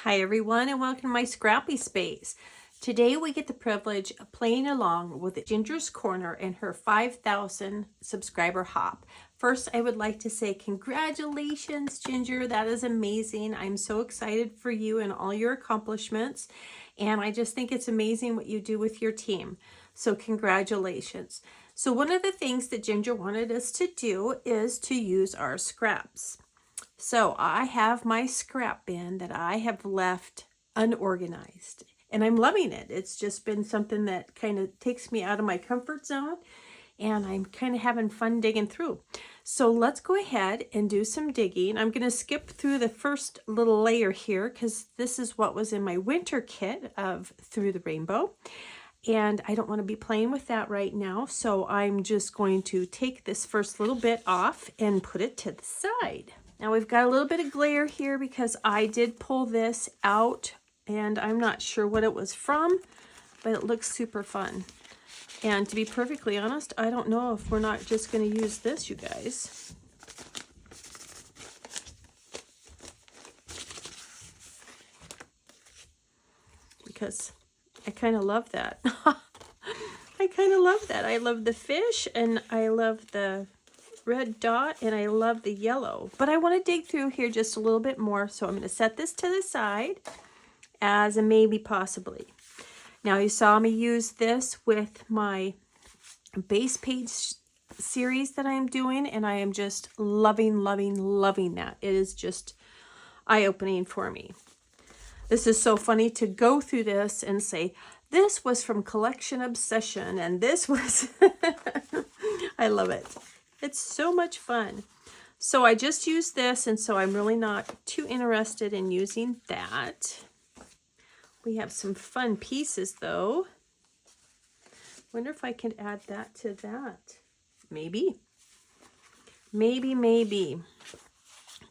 Hi everyone, and welcome to my Scrappy Space. Today we get the privilege of playing along with Ginger's Corner and her 5,000 subscriber hop. First, I would like to say congratulations, Ginger. That is amazing. I'm so excited for you and all your accomplishments. And I just think it's amazing what you do with your team. So congratulations. So one of the things that Ginger wanted us to do is to use our scraps. So I have my scrap bin that I have left unorganized, and I'm loving it. It's just been something that kind of takes me out of my comfort zone, and I'm kind of having fun digging through. So let's go ahead and do some digging. I'm going to skip through the first little layer here because this is what was in my winter kit of Through the Rainbow. And I don't want to be playing with that right now. So I'm just going to take this first little bit off and put it to the side. Now we've got a little bit of glare here because I did pull this out and I'm not sure what it was from, but it looks super fun. And to be perfectly honest, I don't know if we're not just going to use this, you guys. Because I kind of love that. I kind of love that. I love the fish and I love the red dot and I love the yellow, but I want to dig through here just a little bit more, so I'm going to set this to the side as a maybe possibly. Now you saw me use this with my base page series that I'm doing, and I am just loving that. It is just eye-opening for me. This is so funny to go through this and say this was from Collection Obsession and this was I love it. It's so much fun. So I just used this, and so I'm really not too interested in using that. We have some fun pieces though. Wonder if I can add that to that. Maybe. Maybe.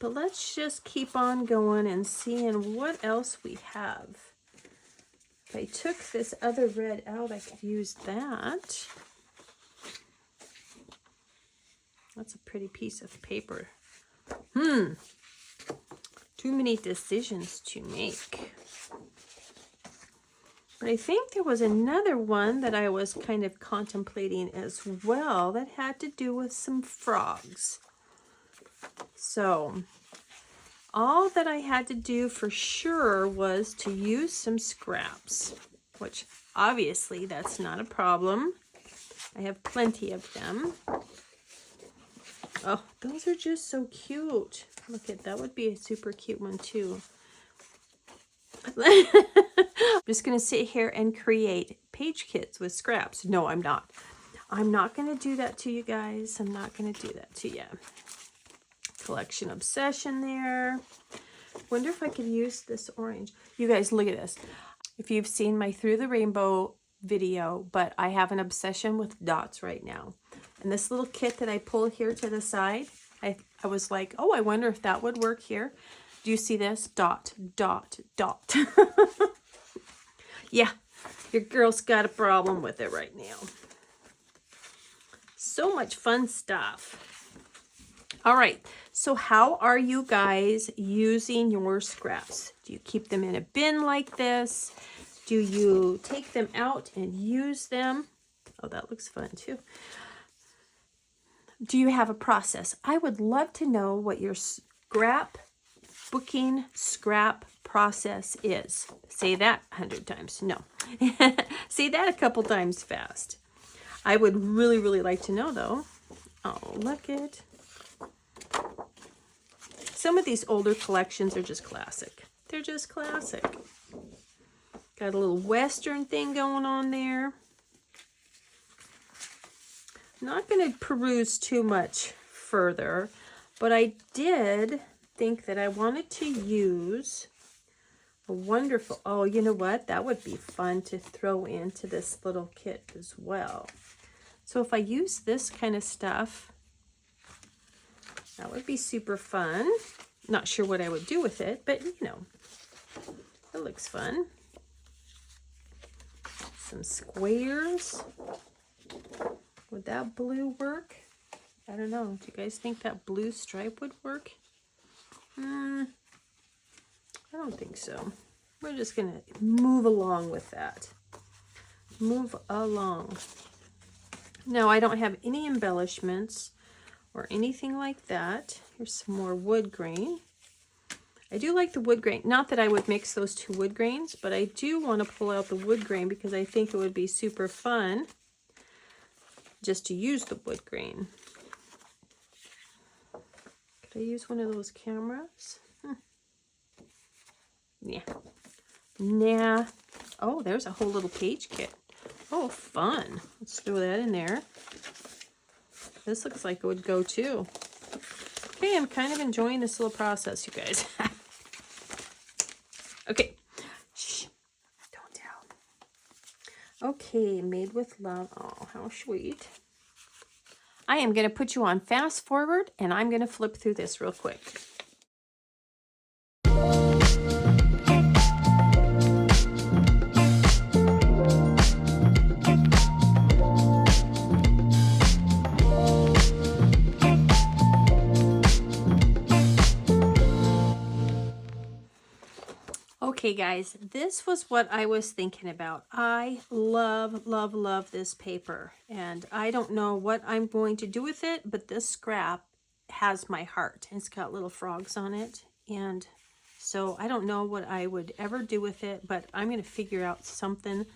But let's just keep on going and seeing what else we have. If I took this other red out, I could use that. That's a pretty piece of paper. Too many decisions to make. But I think there was another one that I was kind of contemplating as well that had to do with some frogs. So all that I had to do for sure was to use some scraps, which obviously that's not a problem. I have plenty of them. Oh, those are just so cute. Look at that, would be a super cute one too. I'm just going to sit here and create page kits with scraps. No, I'm not. I'm not going to do that to you guys. I'm not going to do that to you. Collection Obsession there. Wonder if I could use this orange. You guys, look at this. If you've seen my Through the Rainbow video, but I have an obsession with dots right now. And this little kit that I pull here to the side, I was like, oh, I wonder if that would work here. Do you see this? Dot. Yeah, your girl's got a problem with it right now. So much fun stuff. All right, so how are you guys using your scraps? Do you keep them in a bin like this? Do you take them out and use them? Oh, that looks fun too. Do you have a process? I would love to know what your scrap process is. Say that 100 times. No. Say that a couple times fast. I would really like to know though. Oh, look at. Some of these older collections are just classic. They're just classic. Got a little Western thing going on there. Not going to peruse too much further, but I did think that I wanted to use a wonderful, oh, you know what? That would be fun to throw into this little kit as well. So if I use this kind of stuff, that would be super fun. Not sure what I would do with it, but you know, it looks fun. Some squares. Would that blue work? I don't know. Do you guys think that blue stripe would work? I don't think so. we're just gonna move along with that. Move along. Now I don't have any embellishments or anything like that. Here's some more wood grain. I do like the wood grain. Not that I would mix those two wood grains, but I do want to pull out the wood grain because I think it would be super fun just to use the wood grain. Could I use one of those cameras? Yeah. Nah. Oh, there's a whole little page kit. Oh, fun. Let's throw that in there. This looks like it would go too. Okay, I'm kind of enjoying this little process, you guys. Okay. Shh. Don't tell. Okay, made with love. Oh, how sweet. I am going to put you on fast forward, and I'm going to flip through this real quick. Okay guys, this was what I was thinking about. I love, love, love this paper, and I don't know what I'm going to do with it, but this scrap has my heart. It's got little frogs on it, and so I don't know what I would ever do with it, but I'm going to figure out something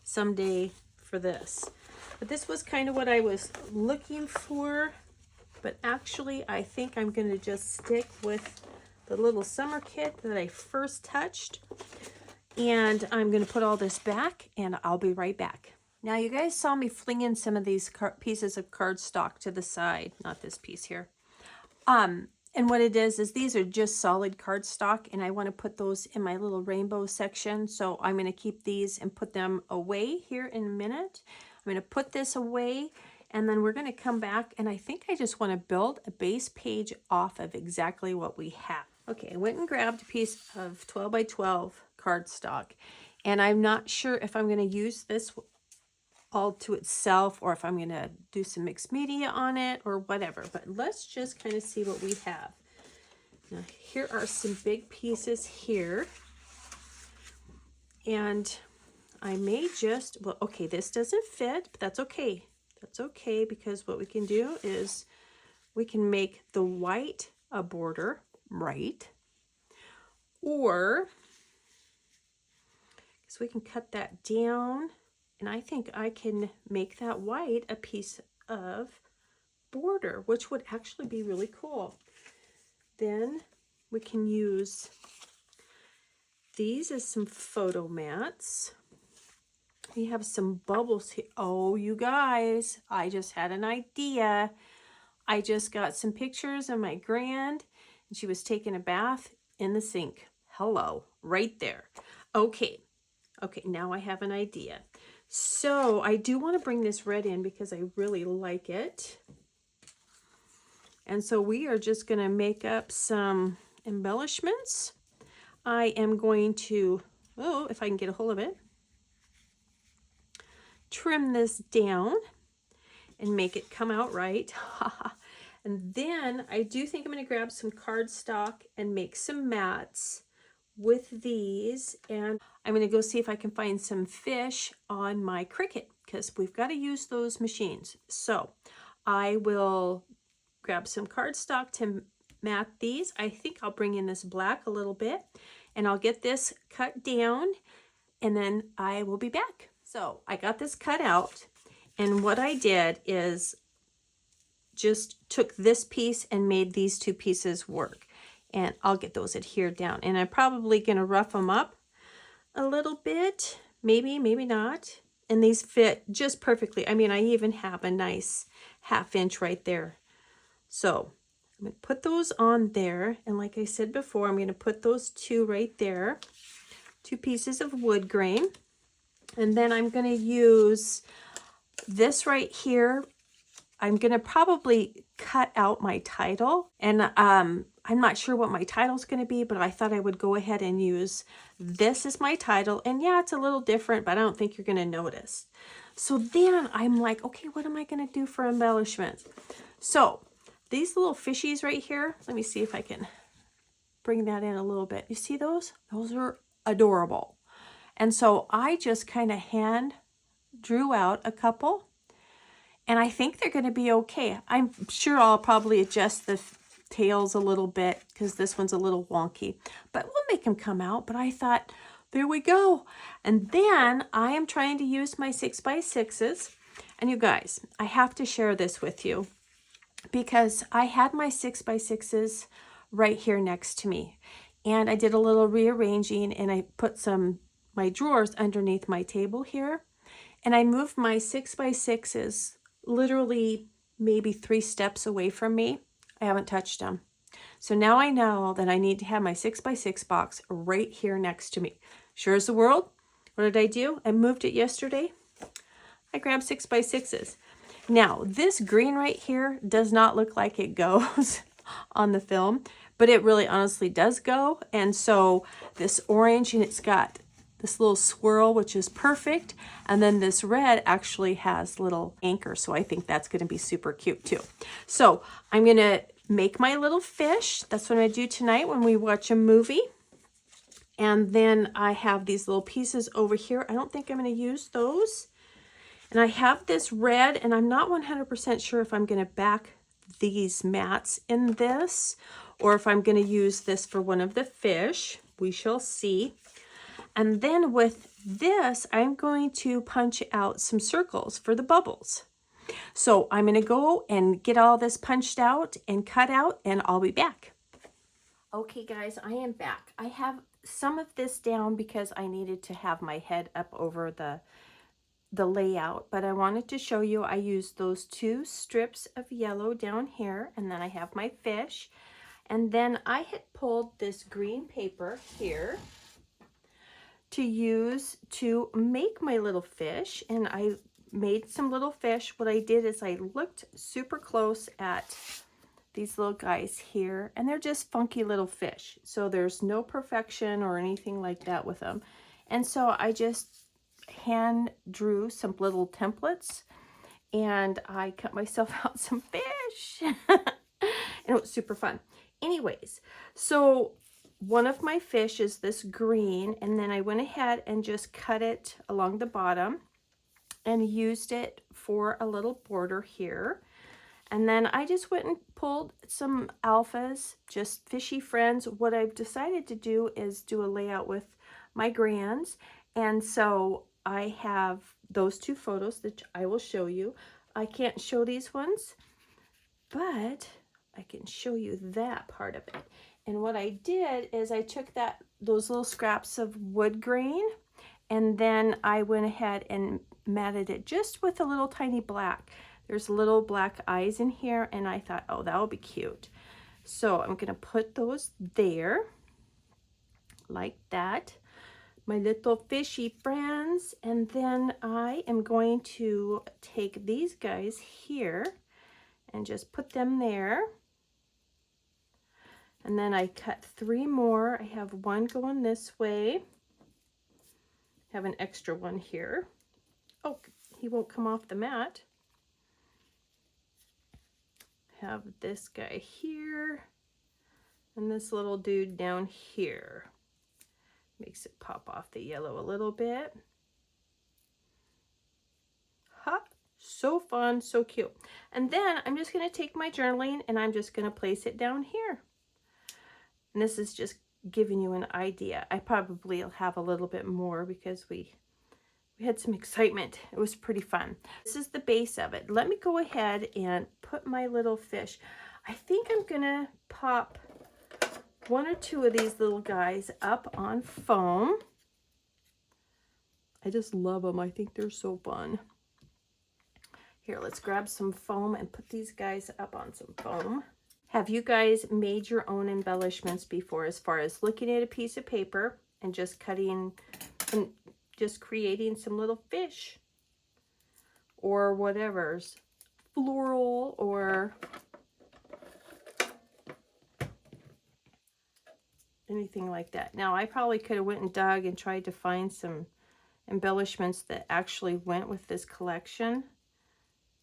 someday for this. But this was kind of what I was looking for, but actually I think I'm going to just stick with the little summer kit that I first touched, and I'm going to put all this back, and I'll be right back. Now you guys saw me fling in some of these pieces of cardstock to the side, not this piece here. And what it is these are just solid cardstock, and I want to put those in my little rainbow section, so I'm going to keep these and put them away here in a minute. I'm going to put this away, and then we're going to come back, and I think I just want to build a base page off of exactly what we have. Okay, I went and grabbed a piece of 12 by 12 cardstock, and I'm not sure if I'm going to use this all to itself or if I'm going to do some mixed media on it or whatever, but let's just kind of see what we have. Now, here are some big pieces here, and I may just, well, okay, this doesn't fit, but that's okay. That's okay, because what we can do is we can make the white a border, right? Or, so we can cut that down, and I think I can make that white a piece of border, which would actually be really cool. Then we can use these as some photo mats. We have some bubbles here. Oh, you guys, I just had an idea. I just got some pictures of my grand, and she was taking a bath in the sink. Hello, right there. Okay, now I have an idea. So I do want to bring this red in because I really like it. And so we are just going to make up some embellishments. I am going to, oh, if I can get a hold of it, trim this down and make it come out right. And then I do think I'm going to grab some cardstock and make some mats with these, and I'm going to go see if I can find some fish on my Cricut, because we've got to use those machines. So I will grab some cardstock to mat these. I think I'll bring in this black a little bit, and I'll get this cut down, and then I will be back. So I got this cut out, and what I did is just took this piece and made these two pieces work. And I'll get those adhered down. And I'm probably going to rough them up a little bit. Maybe, maybe not. And these fit just perfectly. I mean, I even have a nice 1/2 inch right there. So I'm going to put those on there. And like I said before, I'm going to put those two right there. 2 pieces of wood grain. And then I'm going to use this right here. I'm going to probably cut out my title, and I'm not sure what my title is going to be, but I thought I would go ahead and use this as my title. And yeah, it's a little different, but I don't think you're going to notice. So then I'm like, okay, what am I going to do for embellishments? So these little fishies right here, let me see if I can bring that in a little bit. You see those? Those are adorable. And so I just kind of hand drew out a couple, and I think they're going to be okay. I'm sure I'll probably adjust the tails a little bit because this one's a little wonky, but we'll make them come out. But I thought, there we go. And then I am trying to use my 6x6s. And you guys, I have to share this with you because I had my 6x6s right here next to me. And I did a little rearranging, and I put my drawers underneath my table here. And I moved my 6x6s literally maybe 3 steps away from me. I haven't touched them. So now I know that I need to have my 6x6 box right here next to me. Sure as the world. What did I do? I moved it yesterday. I grabbed 6x6s. Now, this green right here does not look like it goes on the film, but it really honestly does go. And so this orange, and it's got this little swirl, which is perfect. And then this red actually has little anchors. So I think that's going to be super cute too. So I'm going to make my little fish. That's what I do tonight when we watch a movie. And then I have these little pieces over here. I don't think I'm going to use those. And I have this red, and I'm not 100% sure if I'm going to back these mats in this or if I'm going to use this for one of the fish. We shall see. And then with this, I'm going to punch out some circles for the bubbles. So I'm going to go and get all this punched out and cut out, and I'll be back. Okay, guys, I am back. I have some of this down because I needed to have my head up over the layout, but I wanted to show you I used those 2 strips of yellow down here, and then I have my fish. And then I had pulled this green paper here to use to make my little fish, and I made some little fish. What I did is I looked super close at these little guys here, and they're just funky little fish. So there's no perfection or anything like that with them. And so I just hand drew some little templates, and I cut myself out some fish. And it was super fun. Anyways, so one of my fish is this green, and then I went ahead and just cut it along the bottom and used it for a little border here. And then I just went and pulled some alphas, just fishy friends. What I've decided to do is do a layout with my grands. And so I have those 2 photos that I will show you. I can't show these ones, but I can show you that part of it. And what I did is I took those little scraps of wood grain, and then I went ahead and matted it just with a little tiny black. There's little black eyes in here, and I thought, oh, that will be cute. So I'm going to put those there like that. My little fishy friends. And then I am going to take these guys here and just put them there. And then I cut 3 more. I have one going this way. Have an extra one here. Oh, he won't come off the mat. Have this guy here and this little dude down here. Makes it pop off the yellow a little bit. Ha! So fun, so cute. And then I'm just going to take my journaling, and I'm just going to place it down here. And this is just giving you an idea. I probably will have a little bit more because we had some excitement. It was pretty fun. This is the base of it. Let me go ahead and put my little fish. I think I'm going to pop 1 or 2 of these little guys up on foam. I just love them. I think they're so fun. Here, let's grab some foam and put these guys up on some foam. Have you guys made your own embellishments before, as far as looking at a piece of paper and just cutting and just creating some little fish or whatever's floral or anything like that? Now, I probably could have went and dug and tried to find some embellishments that actually went with this collection,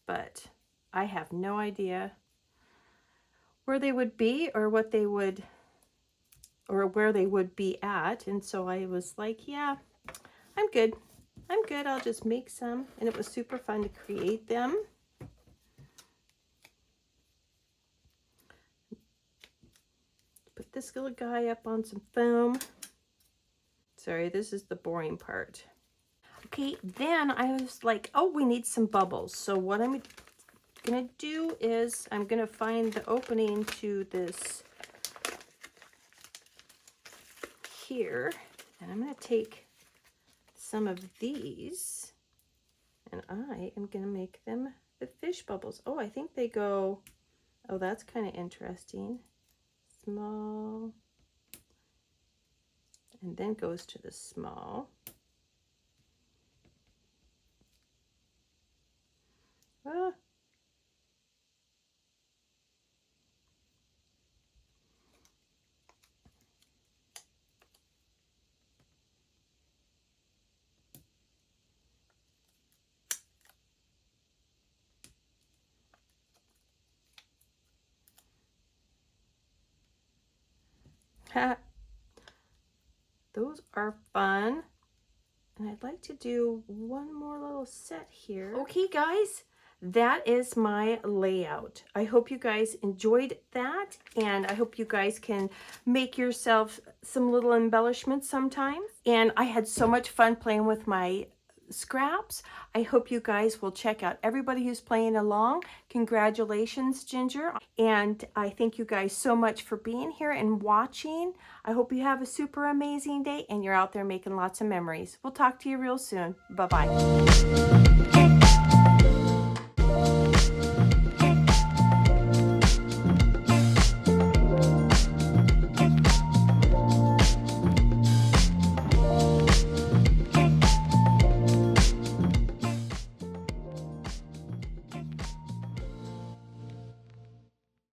but I have no idea where they would be or what they would or where they would be at. And so I was like, yeah, I'm good. I'm good. I'll just make some. And it was super fun to create them. Put this little guy up on some foam. Sorry, this is the boring part. Okay, then I was like, oh, we need some bubbles. So what I'm gonna do is I'm gonna find the opening to this here, and I'm gonna take some of these and I am gonna make them the fish bubbles. Oh, I think they go, oh, that's kind of interesting. Small, and then goes to the small. Ah. Those are fun. And I'd like to do one more little set here. Okay, guys, that is my layout. I hope you guys enjoyed that, and I hope you guys can make yourself some little embellishments sometime. And I had so much fun playing with my scraps. I hope you guys will check out everybody who's playing along. Congratulations, Ginger. And I thank you guys so much for being here and watching. I hope you have a super amazing day and you're out there making lots of memories. We'll talk to you real soon. Bye-bye.